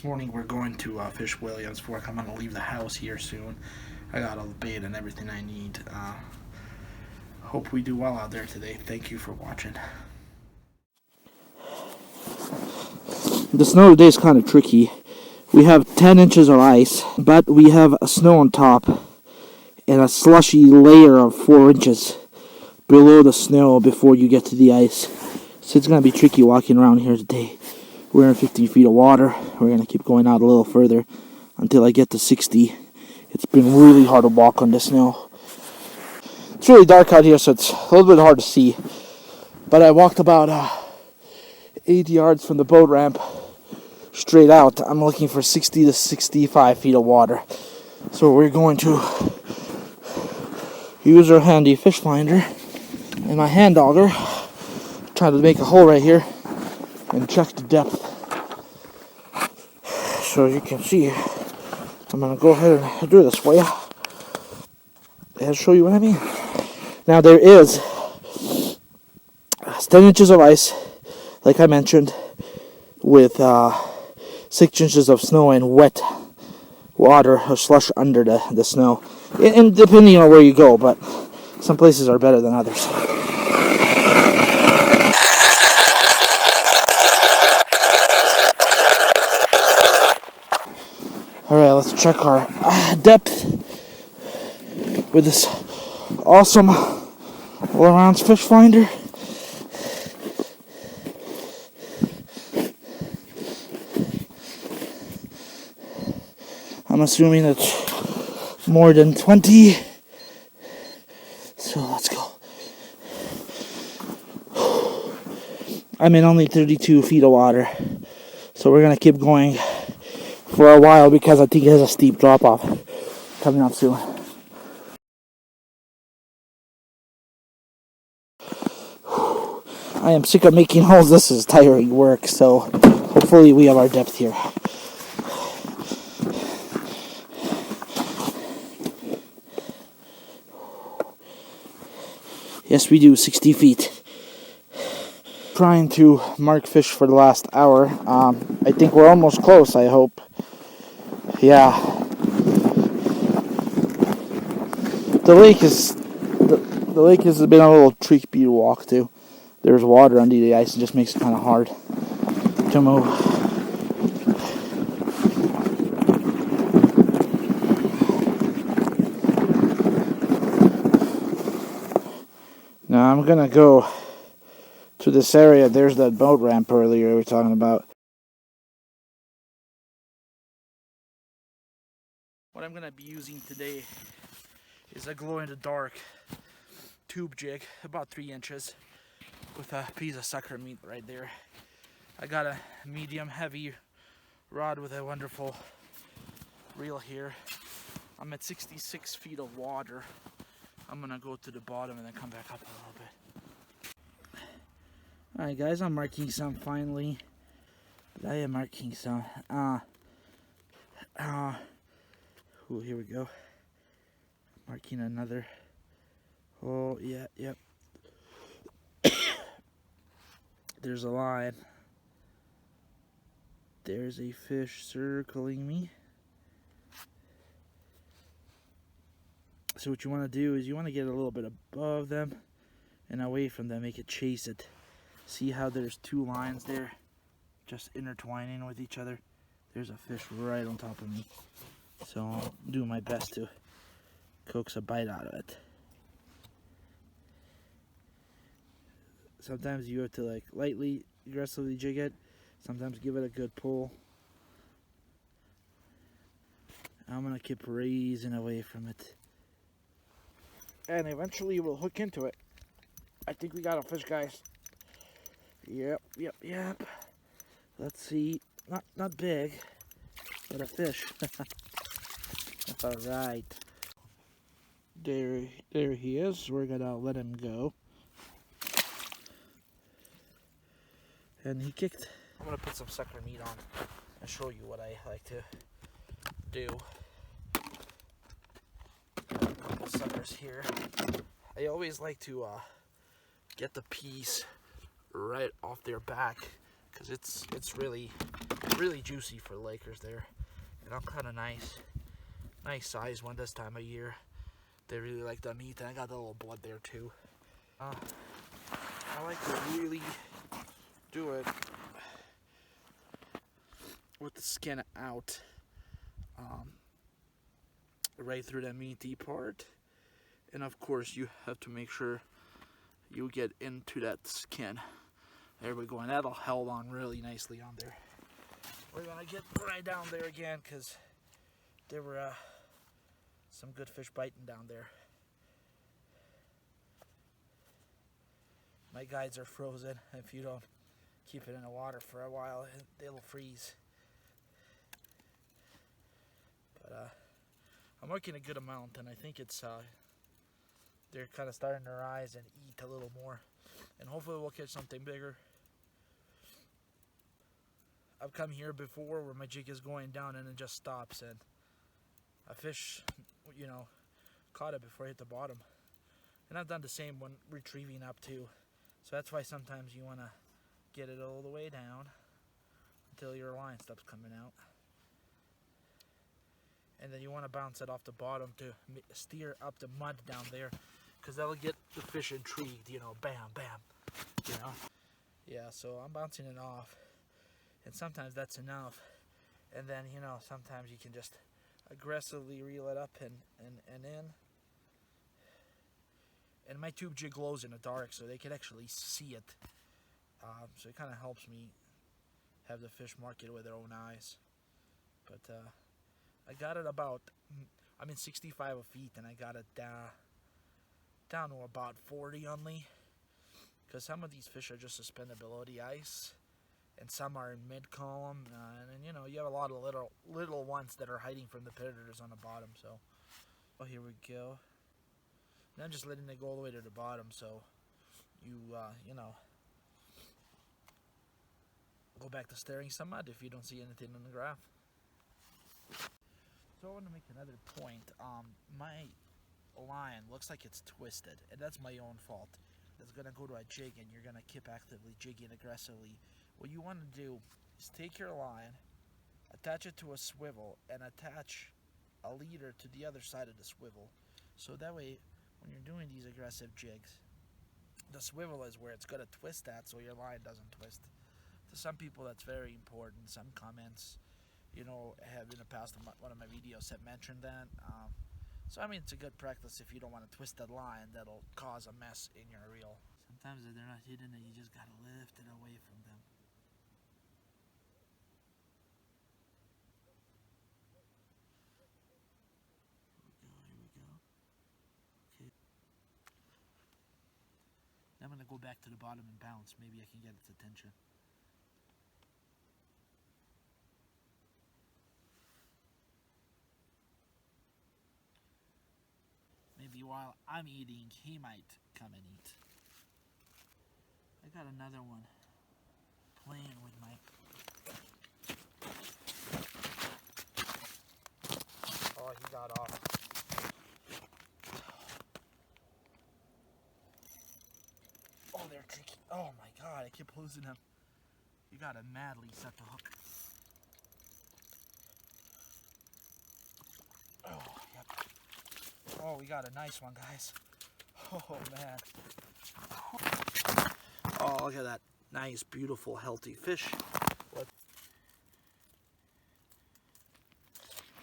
This morning we're going to fish Williams Fork. I'm going to leave the house here soon. I got all the bait and everything I need. Hope we do well out there today. Thank you for watching. The snow today is kind of tricky. We have 10 inches of ice, but we have snow on top and a slushy layer of 4 inches below the snow before you get to the ice. So it's going to be tricky walking around here today. We're in 15 feet of water. We're going to keep going out a little further until I get to 60. It's been really hard to walk on the snow. It's really dark out here, so it's a little bit hard to see. But I walked about 8 yards from the boat ramp straight out. I'm looking for 60 to 65 feet of water. So we're going to use our handy fish finder and my hand auger. Try to make a hole right here and check the depth. So you can see, I'm going to go ahead and do this for you and show you what I mean. Now there is 10 inches of ice, like I mentioned, with 6 inches of snow and wet water or slush under the snow. And depending on where you go, but some places are better than others. Alright, let's check our depth with this awesome all-around fish finder. I'm assuming it's more than 20. So let's go. I'm in only 32 feet of water. So we're going to keep going for a while because I think it has a steep drop off coming up soon. I am sick of making holes. This is tiring work, so hopefully we have our depth here. Yes, we do, 60 feet. Trying to mark fish for the last hour. I think we're almost close, I hope. Yeah. The lake has been a little tricky to walk to. There's water under the ice and just makes it kind of hard to move. Now I'm gonna go to this area. There's that boat ramp earlier we were talking about. What I'm gonna be using today is a glow-in-the-dark tube jig, about 3 inches, with a piece of sucker meat right there. I got a medium heavy rod with a wonderful reel here. I'm at 66 feet of water. I'm gonna go to the bottom and then come back up a little bit. Alright guys, I'm marking some finally. I am marking some. Oh, here we go. Marking another. Oh, yeah, yep. There's a line. There's a fish circling me. So what you want to do is you want to get a little bit above them and away from them, make it chase it. See how there's two lines there just intertwining with each other? There's a fish right on top of me. So I'll do my best to coax a bite out of it. Sometimes you have to like lightly, aggressively jig it. Sometimes give it a good pull. I'm going to keep raising away from it. And eventually we'll hook into it. I think we got a fish, guys. Yep. Let's see. Not big, but a fish. Alright. There he is. We're gonna let him go. And he kicked. I'm gonna put some sucker meat on and show you what I like to do. Couple suckers here. I always like to get the piece right off their back, because it's really juicy for Lakers there, and I'm kind of nice size one this time of year. They really like the meat, and I got the little blood there too. I like to really do it with the skin out, right through the meaty part, and of course you have to make sure you get into that skin. There we go, and that'll hold on really nicely on there. We're gonna get right down there again because there were some good fish biting down there. My guides are frozen. If you don't keep it in the water for a while, they'll freeze. But I'm working a good amount, and I think it's they're kind of starting to rise and eat a little more, and hopefully we'll catch something bigger. I've come here before where my jig is going down and it just stops, and a fish, you know, caught it before it hit the bottom. And I've done the same when retrieving up too. So that's why sometimes you want to get it all the way down until your line stops coming out. And then you want to bounce it off the bottom to steer up the mud down there, because that'll get the fish intrigued, you know, bam, bam, you know. Yeah, so I'm bouncing it off, and sometimes that's enough. And then, you know, sometimes you can just aggressively reel it up and in. And my tube jig glows in the dark, so they can actually see it. So it kind of helps me have the fish mark it with their own eyes. But I got it about, 65 feet, and I got it down to about 40 only. Because some of these fish are just suspended below the ice, and some are in mid-column. And you know, you have a lot of little ones that are hiding from the predators on the bottom. So, oh, here we go. And I'm just letting it go all the way to the bottom, so you know, go back to staring some mud if you don't see anything on the graph. So I want to make another point. My line looks like it's twisted, and that's my own fault. It's going to go to a jig, and you're going to keep actively jigging aggressively. What you want to do is take your line, attach it to a swivel, and attach a leader to the other side of the swivel. So that way, when you're doing these aggressive jigs, the swivel is where it's going to twist at, so your line doesn't twist. To some people, that's very important. Some comments, you know, have in the past, one of my videos have mentioned that. So, I mean, it's a good practice if you don't want to twist that line that'll cause a mess in your reel. Sometimes if they're not hitting it, you just got to lift it away from them. Here we go. Okay. Now I'm going to go back to the bottom and bounce. Maybe I can get its attention. Maybe while I'm eating, he might come and eat. I got another one playing with my... Oh, he got off. Oh, they're tricky. Oh my god, I keep losing him. You gotta madly set the hook. Oh, yep. Oh, we got a nice one, guys. Oh, man. Oh, look at that nice, beautiful, healthy fish. What?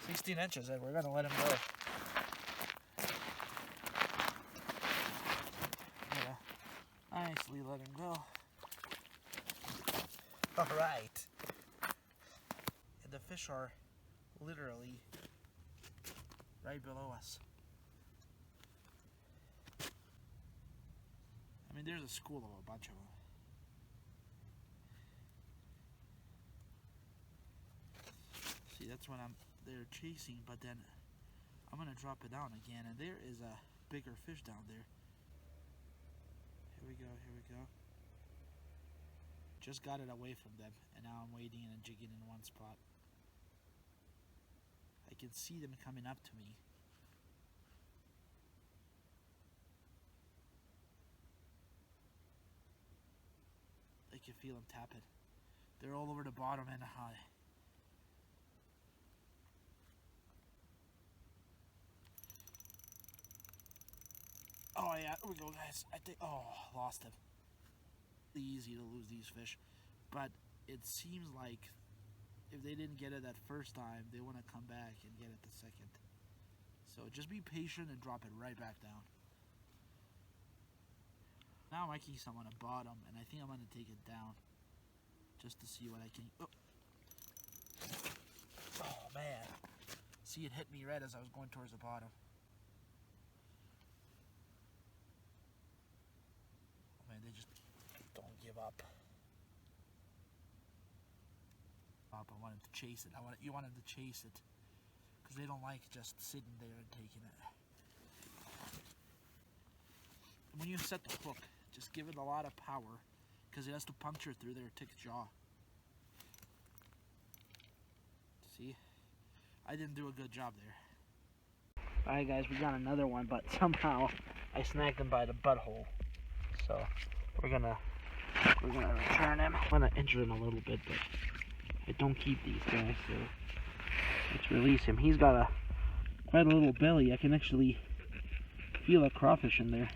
16 inches, and we're going to let him go. Yeah, nicely let him go. All right. And the fish are literally right below us. I mean, there's a school of a bunch of them. See, that's when they're chasing, but then I'm gonna drop it down again, and there is a bigger fish down there. Here we go, here we go. Just got it away from them, and now I'm waiting and jigging in one spot. I can see them coming up to me. I can feel them tapping. They're all over the bottom and high. Oh yeah, here we go, guys. I think, lost him. Easy to lose these fish, but it seems like if they didn't get it that first time, they want to come back and get it the second. So just be patient and drop it right back down. Now I'm making some on the bottom, and I think I'm going to take it down just to see what I can. Oh man, see, it hit me right as I was going towards the bottom. Oh man, they just don't give up. I wanted to chase it. You wanted to chase it because they don't like just sitting there and taking it. And when you set the hook, just give it a lot of power because it has to puncture through their thick jaw. See? I didn't do a good job there. Alright guys, we got another one, but somehow I snagged him by the butthole. So we're gonna return him. I'm gonna injure him a little bit, but I don't keep these guys, so let's release him. He's got quite a little belly. I can actually feel a crawfish in there.